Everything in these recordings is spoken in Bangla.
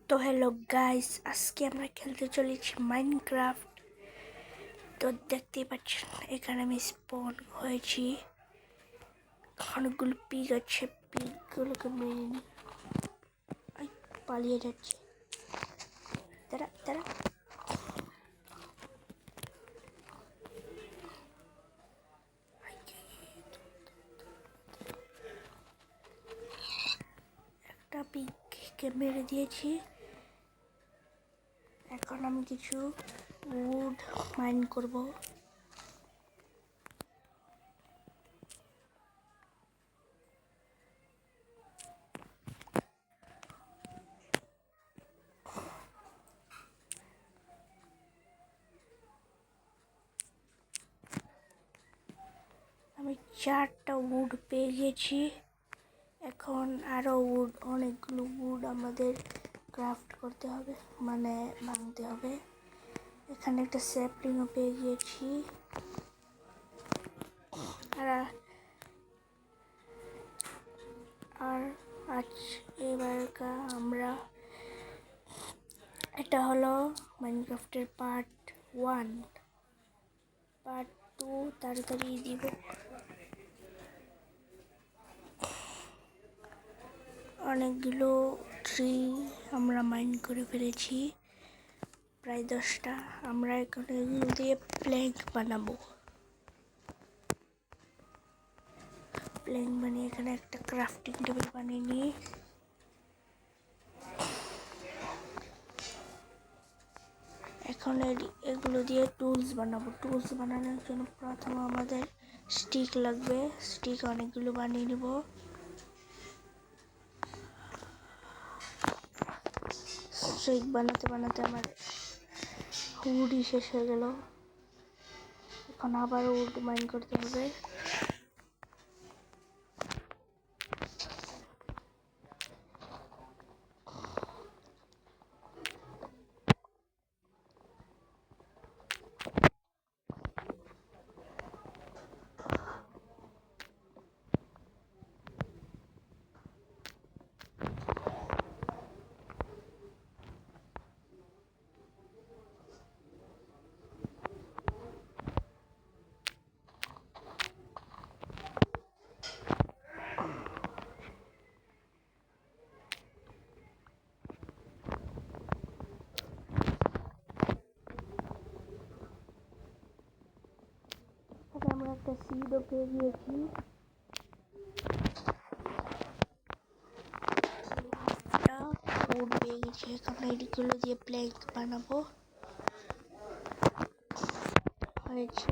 তো হ্যালো গাইস, আজকে আমরা খেলতে চলেছি মাইনক্রাফট। তো দেখতেই পাচ্ছেন এখানে আমি স্পন হয়েছি। অনেকগুলো পিগ আছে, পিগগুলোকে মেরে নি। পালিয়ে যাচ্ছে, তারা তারা একটা পিগকে মেরে দিয়েছি। এখন আমি কিছু উড মাইন করব। আমি 4টা উড পেয়ে গেছি। এখন আরো উড, অনেকগুলো উড আমাদের ক্রাফট করতে হবে, মানে ভাঙতে হবে। এখানে একটা স্যাপলিংও পেয়ে গিয়েছি। আর আজ এবারকা আমরা, এটা হলো মাইনক্রাফটের পার্ট 1। পার্ট 2 তাড়াতাড়ি দিব। অনেকগুলো ট্রি আমরা মাইন করে ফেলেছি, প্রায় 10টা। আমরা এখন এগুলো দিয়ে প্ল্যাঙ্ক বানাবো। প্ল্যাঙ্ক বানিয়ে এখানে একটা ক্রাফটিং টেবিল বানিয়ে নিই। এখন এগুলো দিয়ে টুলস বানাবো। টুলস বানানোর জন্য প্রথমে আমাদের স্টিক লাগবে। স্টিক অনেকগুলো বানিয়ে নেব। স্টিক বানাতে বানাতে আমার উডই শেষ হয়ে গেল। এখন আবার উড মাইন করতে হবে। আমরা একটা সিডও পেয়ে গিয়েছি। উড পেয়ে গেছি। এখন এগুলো দিয়ে প্ল্যাঙ্ক বানাবো। হয়েছে।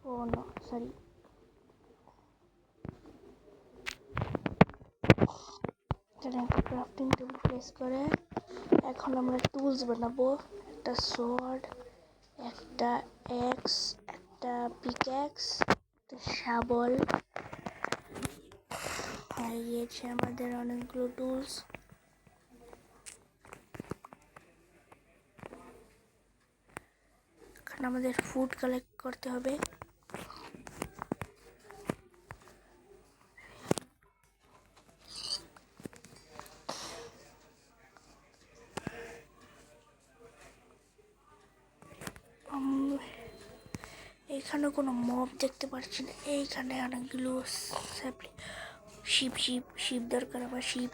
ও না, সরি। এখানে একটা ক্রাফটিং টেবিল প্লেস করে এখন আমরা টুলস বানাবো। একটা সোয়ার্ড, একটা এক্স, একটা পিক্যাক্স, একটা শাবল। হয়ে গিয়েছে আমাদের অনেকগুলো টুলস। এখন আমাদের ফুড কালেক্ট করতে হবে। এখানে কোনো মব দেখতে পাচ্ছি না। এইখানে অনেকগুলো শিপ দরকার। আবার শিপ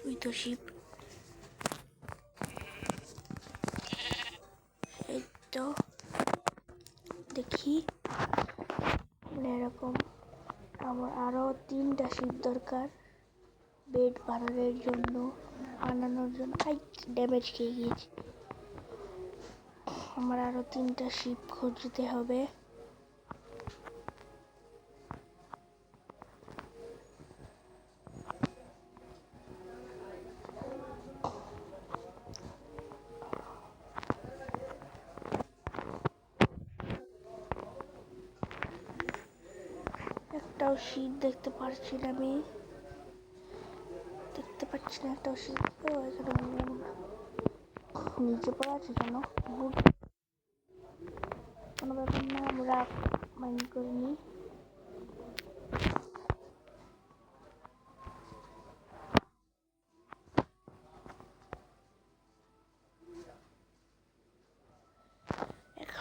ওই তো শিপ। এই তো দেখি এরকম। আমার আরো 3টা শিপ দরকার বেড বানানোর জন্য। ড্যামেজ খেয়ে গিয়েছি। আমার আরো 3টা শিপ খুঁজতে হবে। একটাও শিপ দেখতে পাচ্ছি না, আমি দেখতে পাচ্ছি না একটাও শিপ। এখানে নিচে পড়ে আছে কেন? কোনো ব্যাপার না, আমরা মাইন্ড করিনি।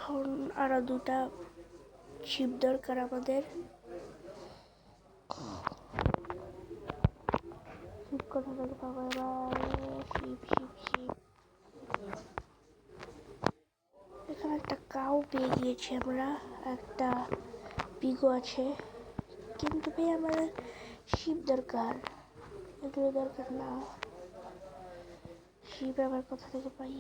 এখন আরো দুটা শিপ দরকার আমাদের। শিপ কোথা থেকে পাবো এবার? শিপ শিপ শিপ, এখানে একটা কাউ পেয়ে গিয়েছি আমরা, একটা পিগো আছে, কিন্তু ভাই আমাদের শিপ দরকার, এগুলো দরকার না। শিপ আবার কোথা থেকে পাই?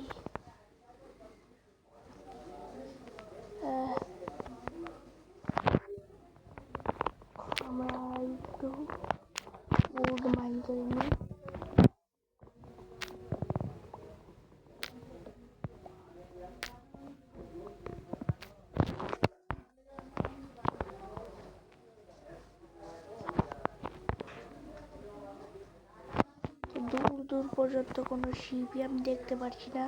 আমরা একটু উড মাইন করে নিই। দূর দূর পর্যন্ত কোনো শিপই আমি দেখতে পাচ্ছি না।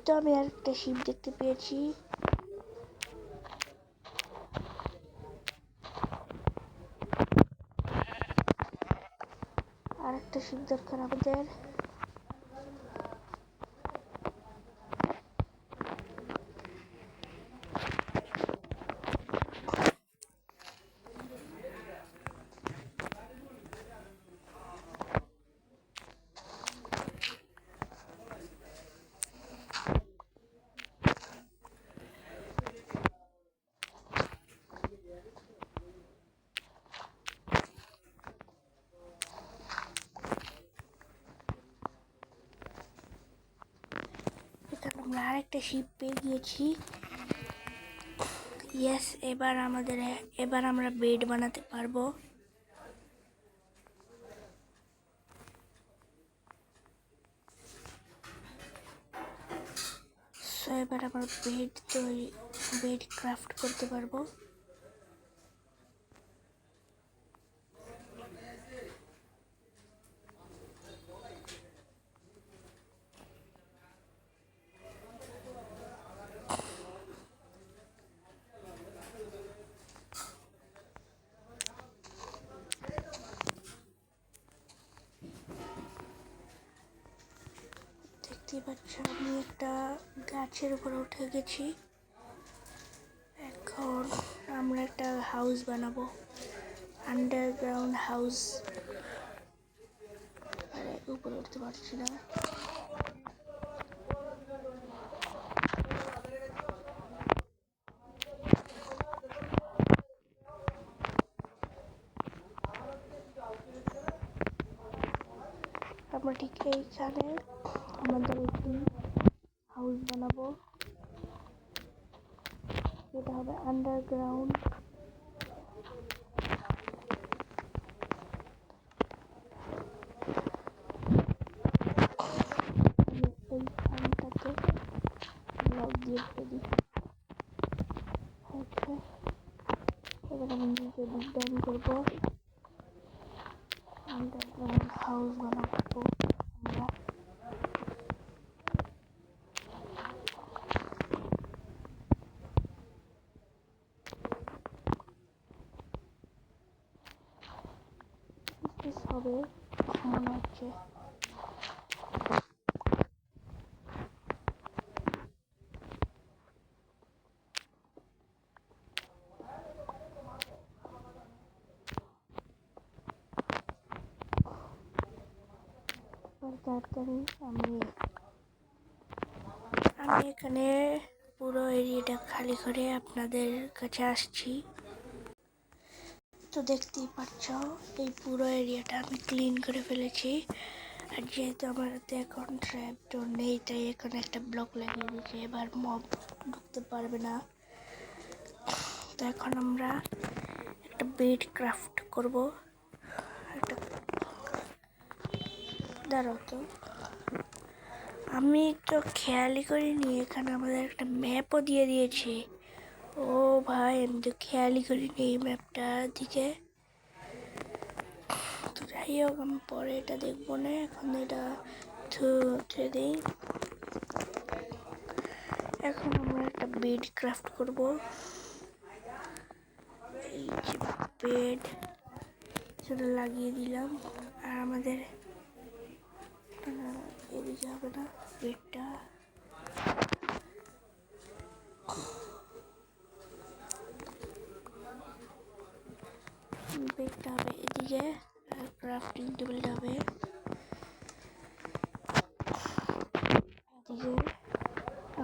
তো আমি আরেকটা শিপ দেখতে পেয়েছি। আরেকটা শিপ দরকার আমাদের। আমরা আরেকটা শিপ পেয়ে গিয়েছি। ইয়েস, এবার আমরা বেড বানাতে পারবো। সো এবার আমরা বেড ক্রাফট করতে পারবো। দেখতে পাচ্ছ আমি একটা গাছের উপর উঠে গেছি। এখন আমরা একটা হাউস বানাবো, আন্ডারগ্রাউন্ড হাউস। আরে উপরে উঠতে পারছি না। আমরা ঠিক এইখানে আমাদের একটি হাউস বানাবো, এটা হবে আন্ডারগ্রাউন্ড। এইখানটাতে ব্লক দিয়ে দিই। ওকে, এবার আমি নিচে ডিজাইন করবো, আন্ডারগ্রাউন্ড হাউস বানাবো আমরা। হবে মনে হচ্ছে। তাড়াতাড়ি আমি এখানে পুরো এরিয়াটা খালি করে আপনাদের কাছে আসছি। তো দেখতেই পাচ্ছ এই পুরো এরিয়াটা আমি ক্লিন করে ফেলেছি। আর যেহেতু আমার হাতে এখন ট্র্যাপডোর নেই, তাই এখানে একটা ব্লক লাগিয়ে দিয়েছি, এবার মব ঢুকতে পারবে না। তো এখন আমরা একটা বেড ক্রাফট করব। একটা দাঁড়াও তো, আমি তো খেয়ালই করিনি এখানে আমাদের একটা ম্যাপও দিয়ে দিয়েছে। ও ভাই, আমি তো খেয়ালই করিনি এই ম্যাপটার দিকে। তো যাই হোক, আমি পরে এটা দেখবো না, এখন এটা ধুয়ে দিই। এখন আমরা একটা বেড ক্রাফট করব। এই যে বেড সেটা লাগিয়ে দিলাম। আর আমাদের এদিকে হবে না, বেডটা হবে এদিকে, আর ক্রাফটিং টেবিলটা হবে এদিকে।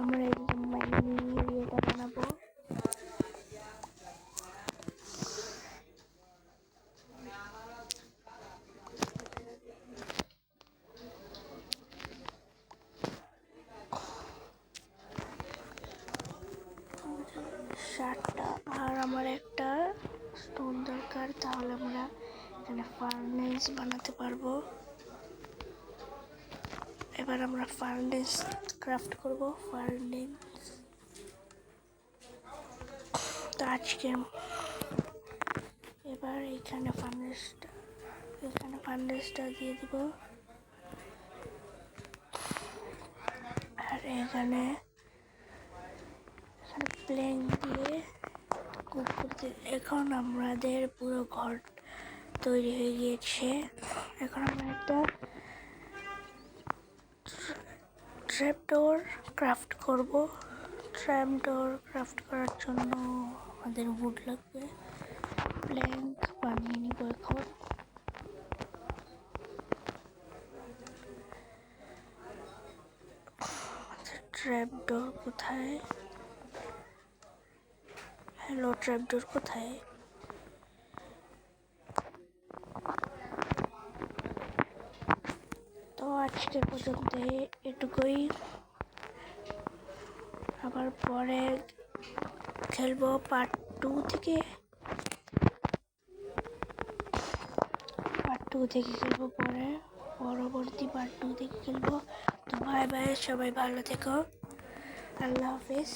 আমরা এদিকে মাইনিং এরিয়াটা বানাবো। শার্টটা আর আমার একটা স্টোন দরকার, তাহলে আমরা এখানে ফার্নেস বানাতে পারবো। এবার আমরা ফার্নেস ক্রাফট করব। ফার্নেস তো আজকে এবার এখানে ফার্নেসটা দিয়ে দিব। আর এখানে প্লেন দিয়ে কুক করতে। এখন আমাদের পুরো ঘর তৈরি হয়ে গিয়েছে। এখন আমরা একটা ট্র্যাপডোর ক্রাফট করব। ট্র্যাপডোর ক্রাফট করার জন্য আমাদের উড লাগবে। প্ল্যাঙ্ক বানিয়ে নিব এখন। ট্র্যাপডোর কোথায়? হ্যালো, ট্র্যাপডোর কোথায়? তো আজকে পর্যন্ত এটুকুই। আবার পরে খেলবো পার্ট 2 থেকে খেলবো পরবর্তী পার্ট 2 থেকে খেলবো। তো বাই বাই, সবাই ভালো থেকো, আল্লাহ হাফেজ।